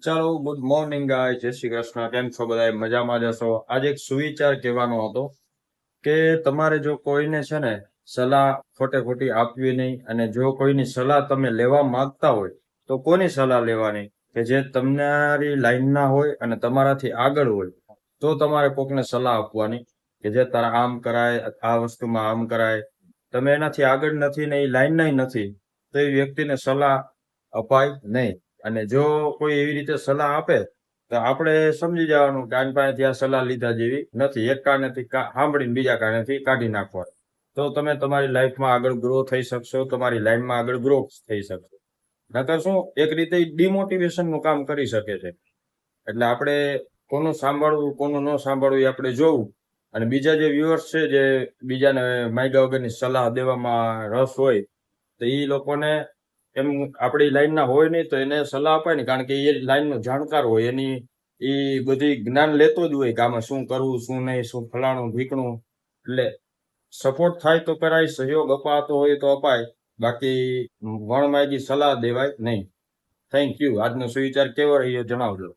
ચાલો, good morning ગાય, જય શ્રી કૃષ્ણ. કેમ છો બધા? મજામાં જ હશો. આજે એક સુવિચાર કહેવાનો હતો કે તમારે જો કોઈને છે ને સલાહ ખોટે ખોટી આપવી નહીં, અને જો કોઈની સલાહ તમે લેવા માંગતા હોય તો કોની સલાહ લેવાની? કે જે તમારી લાઈનના હોય અને તમારાથી આગળ હોય, તો તમારે કોકને સલાહ આપવાની કે જે તારા આમ કરાય, આ વસ્તુમાં આમ કરાય. તમે એનાથી આગળ નથી ને એ લાઈનના નથી, તો એ વ્યક્તિને સલાહ અપાય નહીં. અને જો કોઈ એવી રીતે સલાહ આપે તો આપણે સમજી જવાનું કે આની પાસેથી આ સલાહ લીધા જેવી નથી. એક કારણેથી સાંભળીને બીજા કારણેથી કાઢી નાખવા. તો તમે તમારી લાઈફમાં આગળ ગ્રો થઈ શકશો, તમારી લાઈનમાં આગળ ગ્રો થઈ શકશો. નકર શું, એક રીતે ડિમોટિવેશનનું કામ કરી શકે છે. એટલે આપણે કોનું સાંભળવું, કોનું ન સાંભળવું એ આપણે જોવું. અને બીજા જે વ્યુઅર્સ છે, જે બીજાને માગ્યા વગરની સલાહ દેવામાં રસ હોય, તો એ લોકોને એમ આપણી લાઈનના હોય નહીં તો એને સલાહ અપાય ને, કારણ કે એ લાઈનનો જાણકાર હોય, એની એ બધી જ્ઞાન લેતો જ હોય કે આમાં શું કરવું, શું નહીં, શું ફલાણું ઢીકણું. એટલે સપોર્ટ થાય તો કરાય, સહયોગ અપાતો હોય તો અપાય, બાકી વણમાગી સલાહ દેવાય નહીં. Thank you. આજનો સુવિચાર કેવો રહ્યો જણાવજો.